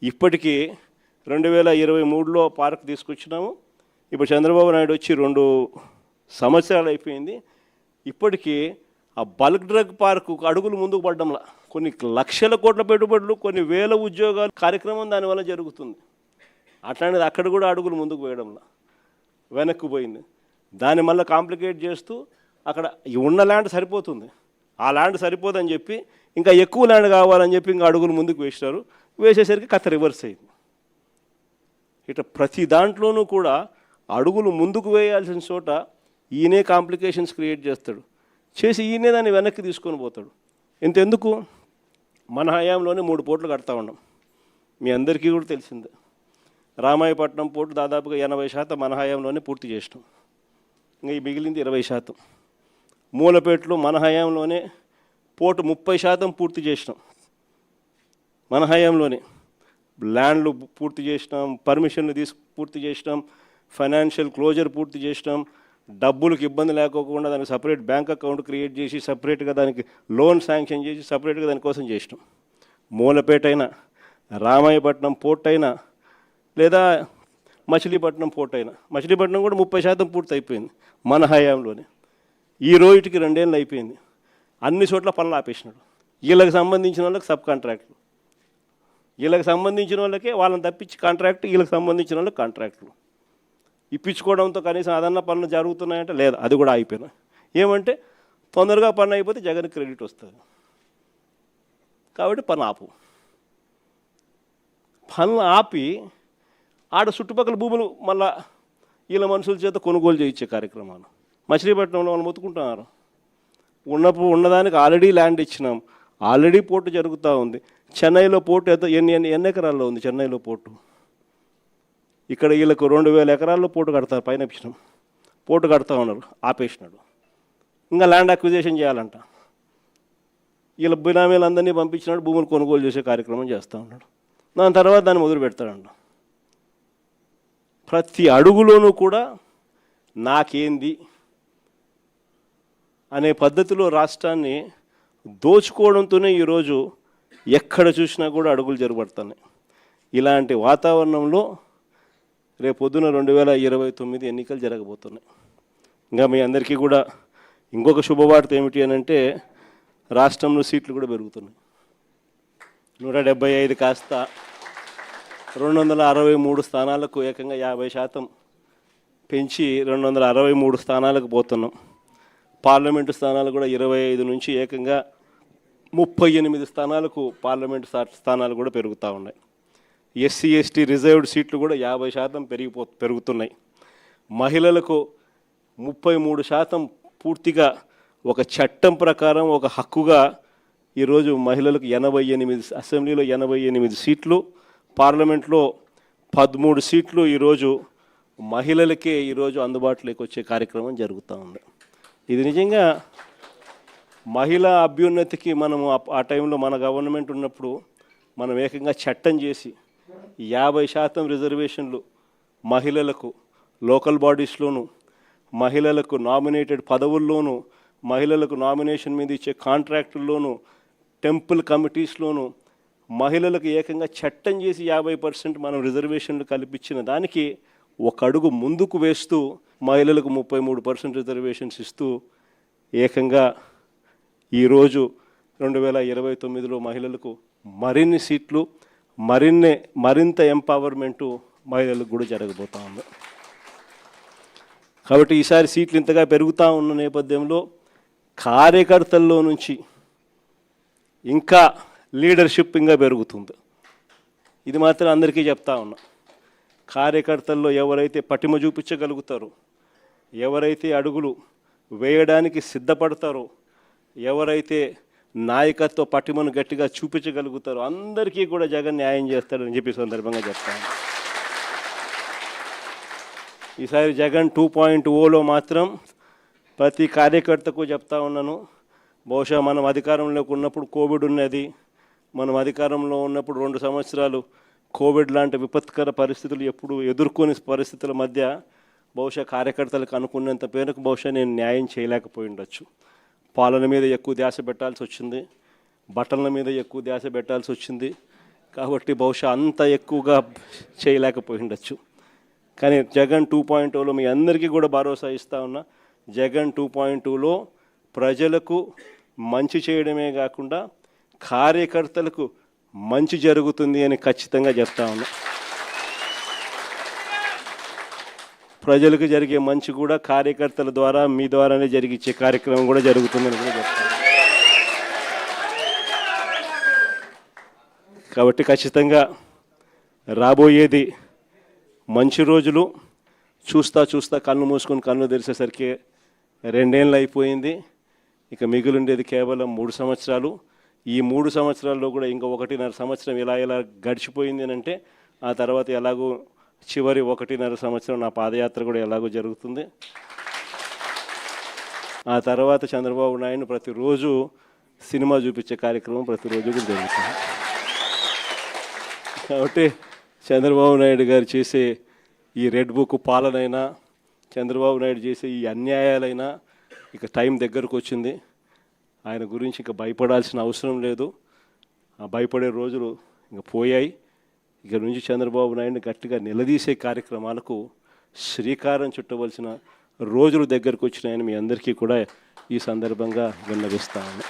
ఇప్పటికీ 2023లో పార్క్ తీసుకొచ్చినాము. ఇప్పుడు చంద్రబాబు నాయుడు వచ్చి 2 సంవత్సరాలు అయిపోయింది. ఇప్పటికీ ఆ బల్క్ డ్రగ్ పార్కు అడుగులు ముందుకు పడ్డంలా కొన్ని లక్షల కోట్ల పెట్టుబడులు, కొన్ని వేల ఉద్యోగాలు కార్యక్రమం దానివల్ల జరుగుతుంది. అట్లాంటిది అక్కడ కూడా అడుగులు ముందుకు వేయడంలా వెనక్కి పోయింది. దాన్ని మళ్ళీ కాంప్లికేట్ చేస్తూ అక్కడ ఉన్న ల్యాండ్ సరిపోతుంది, ఆ ల్యాండ్ సరిపోదని చెప్పి ఇంకా ఎక్కువ ల్యాండ్ కావాలని చెప్పి ఇంకా అడుగులు ముందుకు వేసినారు. వేసేసరికి కథ రివర్స్ అయింది. ఇట్లా ప్రతి దాంట్లోనూ కూడా అడుగులు ముందుకు వేయాల్సిన చోట ఈయనే కాంప్లికేషన్స్ క్రియేట్ చేస్తాడు, చేసి ఈయనే దాన్ని వెనక్కి తీసుకొని పోతాడు. ఇంతెందుకు, మన హయాంలోనే 3 పోర్టులు కడతా ఉన్నాం. మీ అందరికీ కూడా తెలిసిందే. రామాయపట్నం పోర్టు దాదాపుగా 80% మన హయాంలోనే పూర్తి చేసినాం. ఇంకా ఈ మిగిలింది 20%. మూలపేటలో మన హయాంలోనే పోర్టు 30% పూర్తి చేసినాం. మన హయాంలోనే ల్యాండ్లు పూర్తి చేసినాం, పర్మిషన్లు పూర్తి చేసినాం, ఫైనాన్షియల్ క్లోజర్ పూర్తి చేసినాం, డబ్బులకు ఇబ్బంది లేకోకుండా దానికి సపరేట్ బ్యాంక్ అకౌంట్ క్రియేట్ చేసి సపరేట్గా దానికి లోన్ శాంక్షన్ చేసి సపరేట్గా దానికోసం చేసినాం. మూలపేట అయినా, రామాయపట్నం పోర్ట్ అయినా, లేదా మచిలీపట్నం పోర్ట్ అయినా. మచిలీపట్నం కూడా 30% పూర్తి అయిపోయింది మన హయాంలోనే. ఈ రోజుకి 2 ఏళ్ళు అయిపోయింది. అన్ని చోట్ల పనులు ఆపేసినాడు. వీళ్ళకి సంబంధించిన వాళ్ళకి సబ్ కాంట్రాక్టులు, వీళ్ళకి సంబంధించిన వాళ్ళకే వాళ్ళని తప్పించి కాంట్రాక్ట్, వీళ్ళకి సంబంధించిన వాళ్ళకి కాంట్రాక్టులు ఇప్పించుకోవడంతో కనీసం అదన్న పనులు జరుగుతున్నాయంటే లేదు, అది కూడా అయిపోయినా. ఏమంటే తొందరగా పని అయిపోతే జగన్ క్రెడిట్ వస్తుంది కాబట్టి పని ఆపు. పనులు ఆపి ఆడ చుట్టుపక్కల భూములు మళ్ళా వీళ్ళ మనుషుల చేత కొనుగోలు చేయించే కార్యక్రమాలు. మచిలీపట్నంలో వాళ్ళు మొత్తుకుంటున్నారు. ఉన్నదానికి ఆల్రెడీ ల్యాండ్ ఇచ్చినాం, ఆల్రెడీ పోర్టు జరుగుతూ ఉంది. చెన్నైలో పోర్టు ఎన్ని ఎకరాల్లో ఉంది చెన్నైలో పోర్టు? ఇక్కడ వీళ్ళకు 2000 ఎకరాల్లో పోర్టు కడతారు, పైన ఇచ్చినాం. పోర్టు కడతా ఉన్నారు, ఆపేసినాడు. ఇంకా ల్యాండ్ అక్విజిషన్ చేయాలంట. వీళ్ళ బినామీలందరినీ పంపించినాడు, భూములు కొనుగోలు చేసే కార్యక్రమం చేస్తూ ఉన్నాడు. దాని తర్వాత దాన్ని మొదలు పెడతాడంట. ప్రతి అడుగులోనూ కూడా నాకేంది అనే పద్ధతిలో రాష్ట్రాన్ని దోచుకోవడంతోనే ఈరోజు ఎక్కడ చూసినా కూడా అడుగులు జరగబడుతున్నాయి. ఇలాంటి వాతావరణంలో రేపొద్దున 2029 ఎన్నికలు జరగబోతున్నాయి. ఇంకా మీ అందరికీ కూడా ఇంకొక శుభవార్త ఏమిటి అని అంటే, రాష్ట్రంలో సీట్లు కూడా పెరుగుతున్నాయి. 175 కాస్త 263 స్థానాలకు ఏకంగా 50% పెంచి 263 స్థానాలకు పోతున్నాం. పార్లమెంటు స్థానాలు కూడా 25 నుంచి ఏకంగా 38 స్థానాలకు పార్లమెంటు స్థానాలు కూడా పెరుగుతూ ఉన్నాయి. ఎస్సీ ఎస్టీ రిజర్వ్డ్ సీట్లు కూడా 50% పెరుగుతున్నాయి. మహిళలకు 33% పూర్తిగా ఒక చట్టం ప్రకారం ఒక హక్కుగా ఈరోజు మహిళలకు 88 అసెంబ్లీలో 88 సీట్లు, పార్లమెంట్లో 13 సీట్లు ఈరోజు మహిళలకే ఈరోజు అందుబాటులోకి వచ్చే కార్యక్రమం జరుగుతూ ఉంది. ఇది నిజంగా మహిళా అభ్యున్నతికి మనము ఆ టైంలో మన గవర్నమెంట్ ఉన్నప్పుడు మనం ఏకంగా చట్టం చేసి 50% రిజర్వేషన్లు మహిళలకు లోకల్ బాడీస్లోను, మహిళలకు నామినేటెడ్ పదవుల్లోనూ, మహిళలకు నామినేషన్ మీద ఇచ్చే కాంట్రాక్టుల్లోనూ, టెంపుల్ కమిటీస్లోనూ మహిళలకు ఏకంగా చట్టం చేసి 50% మనం రిజర్వేషన్లు కల్పించిన దానికి ఒక అడుగు ముందుకు వేస్తూ మహిళలకు 33% రిజర్వేషన్స్ ఇస్తూ ఏకంగా ఈరోజు 2029లో మహిళలకు మరిన్ని సీట్లు, మరింత ఎంపవర్మెంటు మహిళలకు కూడా జరగబోతూ ఉంది. కాబట్టి ఈసారి సీట్లు ఇంతగా పెరుగుతూ ఉన్న నేపథ్యంలో కార్యకర్తల్లో నుంచి ఇంకా లీడర్షిప్ ఇంకా పెరుగుతుంది. ఇది మాత్రం అందరికీ చెప్తా ఉన్నా. కార్యకర్తల్లో ఎవరైతే పటిమ చూపించగలుగుతారో, ఎవరైతే అడుగులు వేయడానికి సిద్ధపడతారో, ఎవరైతే నాయకత్వ పటిమను గట్టిగా చూపించగలుగుతారో అందరికీ కూడా జగన్ న్యాయం చేస్తాడని చెప్పి సందర్భంగా చెప్తాను. ఈసారి జగన్ 2.0లో మాత్రం ప్రతి కార్యకర్తకు చెప్తా ఉన్నాను. బహుశా మనం అధికారంలోకి ఉన్నప్పుడు కోవిడ్ ఉన్నది, మనం అధికారంలో ఉన్నప్పుడు 2 సంవత్సరాలు కోవిడ్ లాంటి విపత్కర పరిస్థితులు ఎప్పుడు ఎదుర్కొని పరిస్థితుల మధ్య బహుశా కార్యకర్తలకు అనుకున్నంత పేరుకు బహుశా నేను న్యాయం చేయలేకపోయి ఉండొచ్చు. పాలన మీద ఎక్కువ ధ్యాస పెట్టాల్సి వచ్చింది, బట్టల మీద ఎక్కువ ధ్యాస పెట్టాల్సి వచ్చింది, కాబట్టి బహుశా అంత ఎక్కువగా చేయలేకపోయి ఉండొచ్చు. కానీ జగన్ 2.0లో మీ అందరికీ కూడా భరోసా ఇస్తా ఉన్నా. జగన్ 2.0లో ప్రజలకు మంచి చేయడమే కాకుండా కార్యకర్తలకు మంచి జరుగుతుంది అని ఖచ్చితంగా చెప్తా ఉన్నా. ప్రజలకు జరిగే మంచి కూడా కార్యకర్తల ద్వారా మీ ద్వారానే జరిగించే కార్యక్రమం కూడా జరుగుతుందని కూడా చెప్తాను. కాబట్టి ఖచ్చితంగా రాబోయేది మంచి రోజులు. చూస్తా కన్ను మూసుకొని కన్ను తెరిచేసరికి 2 ఏళ్ళు అయిపోయింది. ఇక మిగిలిండేది కేవలం 3 సంవత్సరాలు. ఈ 3 సంవత్సరాల్లో కూడా ఇంకా 1.5 సంవత్సరం ఇలా గడిచిపోయింది అని అంటే ఆ తర్వాత ఎలాగో చివరి 1.5 సంవత్సరం నా పాదయాత్ర కూడా ఎలాగో జరుగుతుంది. ఆ తర్వాత చంద్రబాబు నాయుడు ప్రతిరోజు సినిమా చూపించే కార్యక్రమం ప్రతిరోజు కూడా జరుగుతుంది. కాబట్టి చంద్రబాబు నాయుడు గారు చేసే ఈ రెడ్ బుక్ పాలనైనా, చంద్రబాబు నాయుడు చేసే ఈ అన్యాయాలైనా ఇక టైం దగ్గరకు వచ్చింది. ఆయన గురించి ఇక భయపడాల్సిన అవసరం లేదు. ఆ భయపడే రోజులు ఇంకా పోయాయి. ఇక నుంచి చంద్రబాబు నాయుడిని గట్టిగా నిలదీసే కార్యక్రమాలకు శ్రీకారం చుట్టవలసిన రోజులు దగ్గరకు వచ్చినాయని మీ అందరికీ కూడా ఈ సందర్భంగా విన్నవిస్తాను.